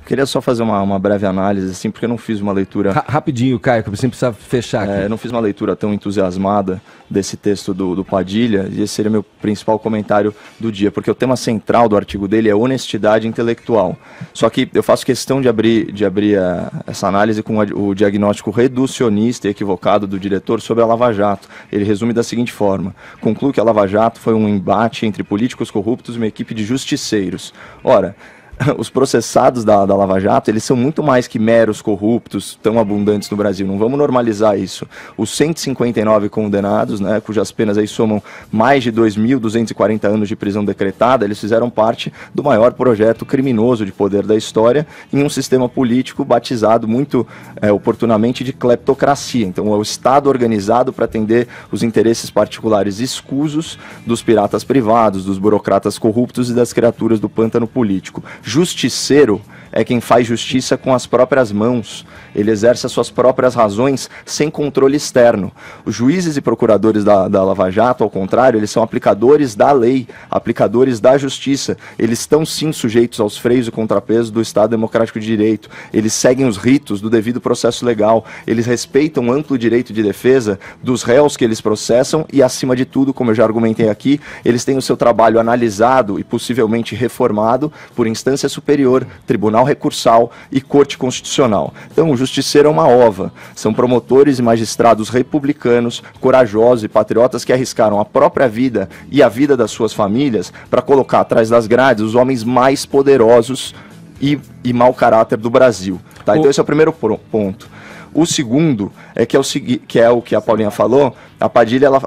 queria só fazer uma breve análise, assim, porque eu não fiz uma leitura... Rapidinho, Caio, que você precisa fechar aqui. Eu não fiz uma leitura tão entusiasmada desse texto do Padilha, e esse seria meu principal comentário do dia, porque o tema central do artigo dele é honestidade intelectual. Só que eu faço questão de abrir essa análise com o diagnóstico reducionista e equivocado do diretor sobre a Lava Jato. Ele resume da seguinte forma: conclui que a Lava Jato foi um embate entre políticos corruptos e uma equipe de justiceiros. Ora, os processados da Lava Jato, eles são muito mais que meros corruptos tão abundantes no Brasil. Não vamos normalizar isso. Os 159 condenados, né, cujas penas aí somam mais de 2.240 anos de prisão decretada, eles fizeram parte do maior projeto criminoso de poder da história em um sistema político batizado muito oportunamente de cleptocracia. Então é o Estado organizado para atender os interesses particulares escusos dos piratas privados, dos burocratas corruptos e das criaturas do pântano político. Justiceiro é quem faz justiça com as próprias mãos. Ele exerce as suas próprias razões sem controle externo. Os juízes e procuradores da Lava Jato, ao contrário, eles são aplicadores da lei, aplicadores da justiça. Eles estão sim sujeitos aos freios e contrapesos do Estado Democrático de Direito. Eles seguem os ritos do devido processo legal. Eles respeitam o amplo direito de defesa dos réus que eles processam e, acima de tudo, como eu já argumentei aqui, eles têm o seu trabalho analisado e possivelmente reformado por instância superior, tribunal recursal e corte constitucional. Então, o justiceiro é uma ova. São promotores e magistrados republicanos, corajosos e patriotas que arriscaram a própria vida e a vida das suas famílias para colocar atrás das grades os homens mais poderosos e mau caráter do Brasil. Tá? Então, esse é o primeiro ponto. O segundo é que é o que a Paulinha falou.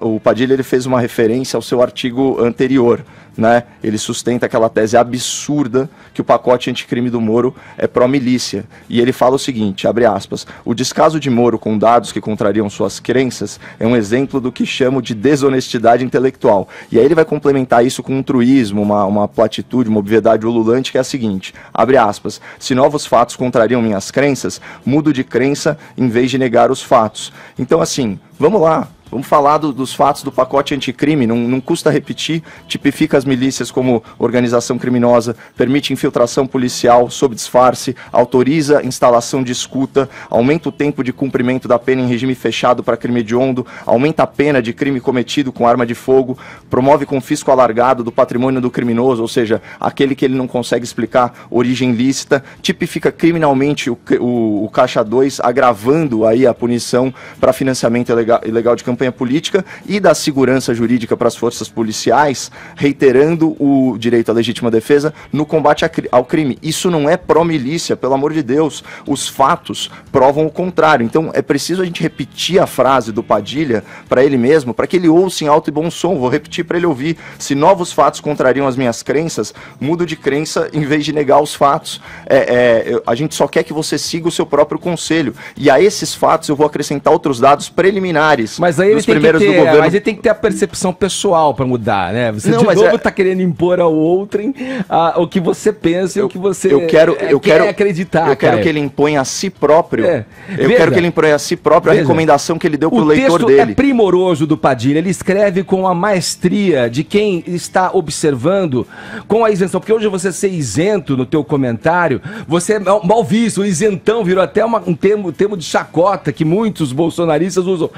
O Padilha ele fez uma referência ao seu artigo anterior, né? Ele sustenta aquela tese absurda que o pacote anticrime do Moro é pró-milícia. E ele fala o seguinte, abre aspas: o descaso de Moro com dados que contrariam suas crenças é um exemplo do que chamo de desonestidade intelectual. E aí ele vai complementar isso com um truísmo, uma platitude, uma obviedade ululante, que é a seguinte, abre aspas: se novos fatos contrariam minhas crenças, mudo de crença em vez de negar os fatos. Então, assim, vamos lá. Vamos falar dos fatos do pacote anticrime, não custa repetir, tipifica as milícias como organização criminosa, permite infiltração policial sob disfarce, autoriza instalação de escuta, aumenta o tempo de cumprimento da pena em regime fechado para crime hediondo, aumenta a pena de crime cometido com arma de fogo, promove confisco alargado do patrimônio do criminoso, ou seja, aquele que ele não consegue explicar origem lícita, tipifica criminalmente o Caixa 2, agravando aí a punição para financiamento ilegal de campanha política e da segurança jurídica para as forças policiais, reiterando o direito à legítima defesa no combate ao crime. Isso não é pró-milícia, pelo amor de Deus. Os fatos provam o contrário. Então é preciso a gente repetir a frase do Padilha para ele mesmo, para que ele ouça em alto e bom som. Vou repetir para ele ouvir. Se novos fatos contrariam as minhas crenças, mudo de crença em vez de negar os fatos. A gente só quer que você siga o seu próprio conselho. E a esses fatos eu vou acrescentar outros dados preliminares. Mas aí ele tem que ter a percepção pessoal para mudar, né? Você de novo tá querendo impor ao outrem o que você pensa e o que você quer acreditar. Eu quero que ele imponha a si próprio. Quero que ele imponha a si próprio a recomendação que ele deu pro leitor dele. O texto é primoroso do Padilha. Ele escreve com a maestria de quem está observando com a isenção. Porque hoje você ser isento no teu comentário, você é mal visto. O isentão virou até um termo de chacota que muitos bolsonaristas usam.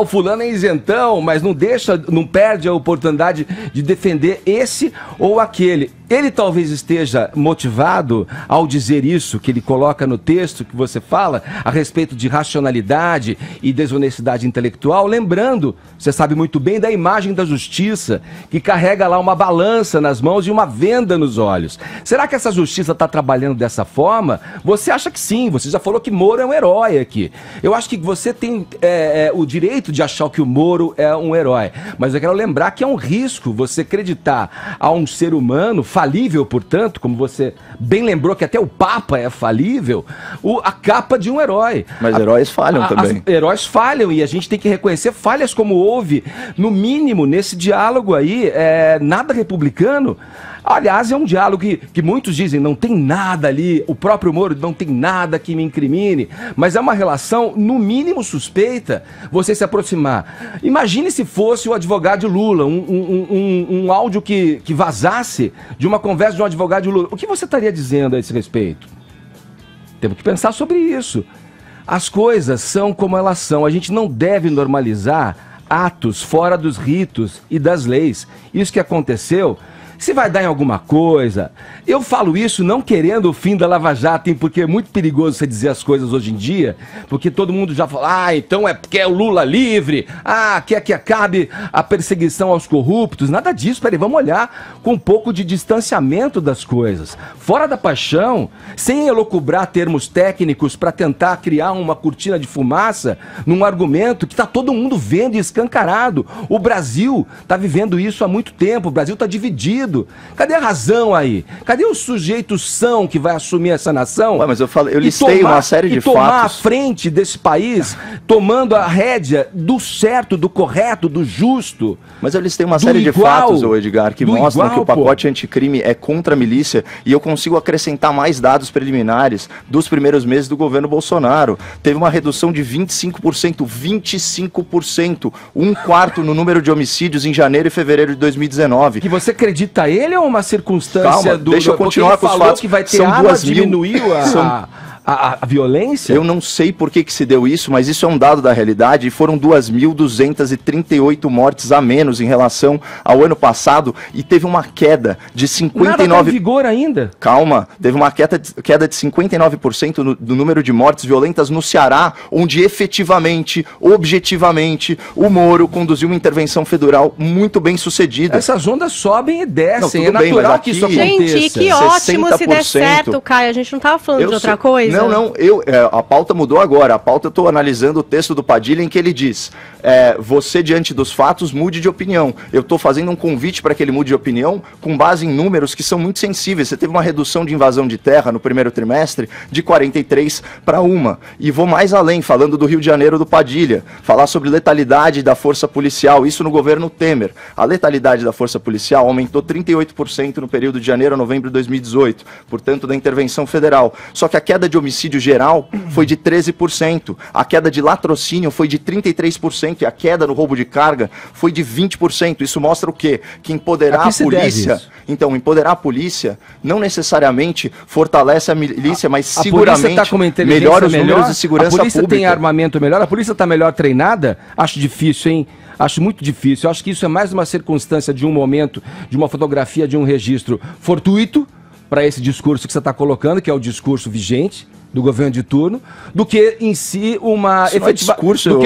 O fulano é isentão, mas não perde a oportunidade de defender esse ou aquele. Ele talvez esteja motivado ao dizer isso que ele coloca no texto que você fala a respeito de racionalidade e desonestidade intelectual, lembrando, você sabe muito bem, da imagem da justiça que carrega lá uma balança nas mãos e uma venda nos olhos. Será que essa justiça está trabalhando dessa forma? Você acha que sim, você já falou que Moro é um herói aqui. Eu acho que você tem o direito de achar que o Moro é um herói, mas eu quero lembrar que é um risco você acreditar a um ser humano falível, portanto, como você bem lembrou que até o Papa é falível, a capa de um herói. Mas heróis falham também. Heróis falham e a gente tem que reconhecer falhas como houve, no mínimo, nesse diálogo aí, nada republicano. Aliás, é um diálogo que muitos dizem, não tem nada ali, o próprio Moro não tem nada que me incrimine, mas é uma relação, no mínimo, suspeita, você se aproximar. Imagine se fosse o advogado de Lula, um áudio que vazasse de uma conversa de um advogado de Lula. O que você estaria dizendo a esse respeito? Temos que pensar sobre isso. As coisas são como elas são. A gente não deve normalizar atos fora dos ritos e das leis. Isso que aconteceu, se vai dar em alguma coisa. Eu falo isso não querendo o fim da Lava Jato, hein, porque é muito perigoso você dizer as coisas hoje em dia, porque todo mundo já fala, então é porque é o Lula livre, quer que acabe a perseguição aos corruptos. Nada disso, peraí, vamos olhar com um pouco de distanciamento das coisas. Fora da paixão, sem elocubrar termos técnicos para tentar criar uma cortina de fumaça num argumento que está todo mundo vendo e escancarado. O Brasil está vivendo isso há muito tempo, o Brasil está dividido. Cadê a razão aí? Cadê o sujeito são que vai assumir essa nação? Ué, mas eu listei uma série de fatos. Tomar a frente desse país, tomando a rédea do certo, do correto, do justo. Mas eu listei uma série de fatos, Edgar, que mostram que o pacote anticrime é contra a milícia, e eu consigo acrescentar mais dados preliminares dos primeiros meses do governo Bolsonaro. Teve uma redução de 25%, 25%, um quarto no número de homicídios em janeiro e fevereiro de 2019. Que você acredita ele ou uma circunstância? Calma, deixa eu continuar com os fatos. Que vai ter são arma, diminuiu a violência? Eu não sei por que se deu isso, mas isso é um dado da realidade, e foram 2.238 mortes a menos em relação ao ano passado, e teve uma queda de 59%. Nada tá em vigor ainda? Calma, teve uma queda de 59% do número de mortes violentas no Ceará, onde efetivamente, objetivamente, o Moro conduziu uma intervenção federal muito bem sucedida. Essas ondas sobem e descem, não, é natural aqui, que isso aconteça. Gente, que ótimo 60%. Se der certo, Caio, a gente não estava falando de outra coisa? Não, a pauta mudou agora. A pauta eu estou analisando o texto do Padilha em que ele diz: você, diante dos fatos, mude de opinião. Eu estou fazendo um convite para que ele mude de opinião com base em números que são muito sensíveis. Você teve uma redução de invasão de terra no primeiro trimestre de 43 para 1. E vou mais além, falando do Rio de Janeiro do Padilha, falar sobre letalidade da força policial, isso no governo Temer. A letalidade da força policial aumentou 38% no período de janeiro a novembro de 2018, portanto, da intervenção federal. Só que a queda de homicídio geral foi de 13%, a queda de latrocínio foi de 33% e a queda no roubo de carga foi de 20%. Isso mostra o quê? Que empoderar a polícia... Então, empoderar a polícia não necessariamente fortalece a milícia, mas seguramente melhora os números de segurança pública. A polícia tem armamento melhor? A polícia está melhor treinada? Acho difícil, hein? Acho muito difícil. Eu acho que isso é mais uma circunstância de um momento, de uma fotografia, de um registro fortuito para esse discurso que você está colocando, que é o discurso vigente do governo de turno, do que em si uma efetivação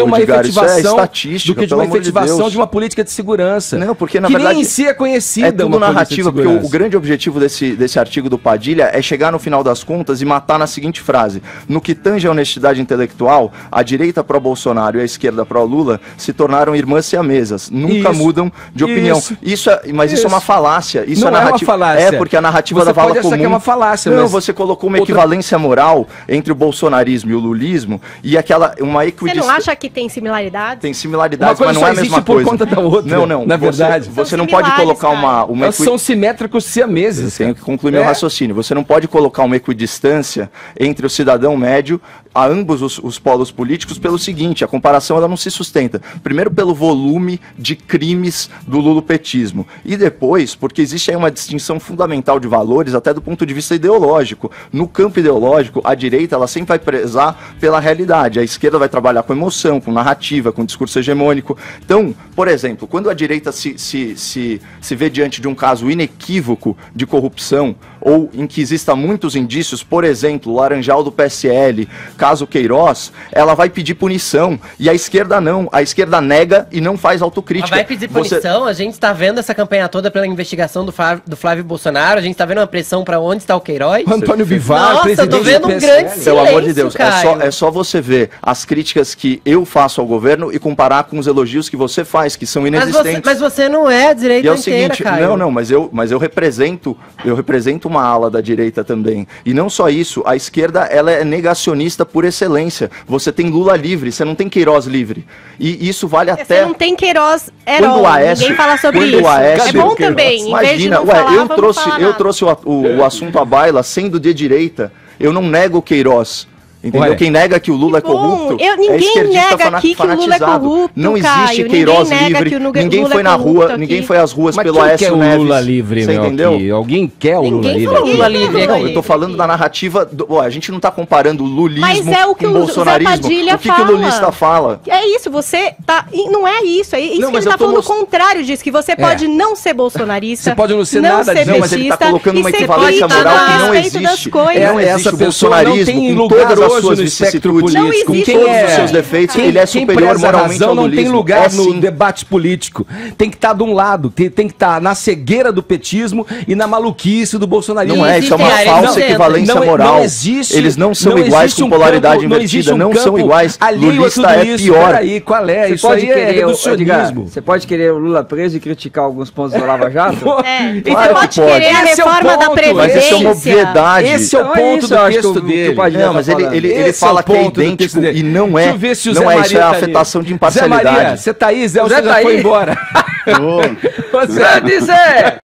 de uma política de segurança. Não, porque na que verdade nem em si é conhecida. É tudo narrativa, porque o grande objetivo desse artigo do Padilha é chegar no final das contas e matar na seguinte frase: no que tange a honestidade intelectual, a direita pró-Bolsonaro e a esquerda pró-Lula se tornaram irmãs siamesas, nunca mudam de opinião. Isso é uma falácia. Isso não é narrativa. Uma falácia. É porque a narrativa da vala comum. Que é uma falácia, não, você colocou uma equivalência moral entre o bolsonarismo e o lulismo, e uma equidistância. Você não acha que tem similaridades? Tem similaridades, mas não é a mesma coisa. Por conta da outra. Não. Na verdade, você não pode colocar uma são simétricos siameses. Tenho que concluir meu raciocínio. Você não pode colocar uma equidistância entre o cidadão médio a ambos os polos políticos pelo seguinte: a comparação ela não se sustenta. Primeiro, pelo volume de crimes do lulopetismo, e depois porque existe aí uma distinção fundamental de valores até do ponto de vista ideológico. No campo ideológico, a direita ela sempre vai prezar pela realidade, a esquerda vai trabalhar com emoção, com narrativa, com discurso hegemônico. Então, por exemplo, quando a direita se vê diante de um caso inequívoco de corrupção, ou em que exista muitos indícios, por exemplo, Laranjal do PSL, caso Queiroz, ela vai pedir punição, e a esquerda não, a esquerda nega e não faz autocrítica. Ela vai pedir punição? A gente está vendo essa campanha toda pela investigação do Flávio Bolsonaro, a gente está vendo uma pressão para onde está o Queiroz? Antônio Bivar, nossa, eu tô vendo um grande silêncio, pelo amor de Deus, Caio. é só você ver as críticas que eu faço ao governo e comparar com os elogios que você faz, que são inexistentes. Mas você não é a direita inteira, Caio. Não, mas eu represento uma ala da direita também. E não só isso, a esquerda ela é negacionista por excelência. Você tem Lula livre, você não tem Queiroz livre. E isso vale até... Você não tem Queiroz herói, ninguém fala sobre isso. É bom também, imagina, eu trouxe o assunto à baila sendo de direita. Eu não nego Queiroz. Entendeu? Quem nega que o Lula é corrupto ninguém nega aqui que o Lula é corrupto, não existe Queiroz livre, ninguém foi na rua, ninguém foi às ruas pelo Aécio Neves. O Lula livre, você entendeu? Aqui? Alguém quer o Lula livre? Falou Lula livre. Não, eu tô falando da narrativa, a gente não tá comparando o lulismo mas é o que com o bolsonarismo. O que o lulista fala? É isso, você tá, não é isso, é isso não, que ele tá falando o contrário disso, que você pode não ser bolsonarista, você pode não ser nada disso. Não, mas ele tá colocando uma equivalência moral que não existe. Não existe o bolsonarismo com todas as suas vicissitudes, com todos os seus defeitos, ele é superior moralmente ao lulismo. Não tem lugar no debate político. Tem que estar de um lado, tem que estar na cegueira do petismo e na maluquice do bolsonarismo. Não é, isso é uma falsa equivalência moral. Não existe. Eles não são iguais com polaridade invertida, não são iguais. Lulista é pior. Aí, qual é? Isso aí é reducionismo. Você pode querer o Lula preso e criticar alguns pontos do Lava Jato? Você pode querer a reforma da Previdência. Mas isso é uma obviedade. Esse é o ponto do texto dele. Não, mas ele fala que é idêntico e não é. Isso é a afetação de imparcialidade. Zé Maria, você tá aí, Zé, você já foi embora. Zé,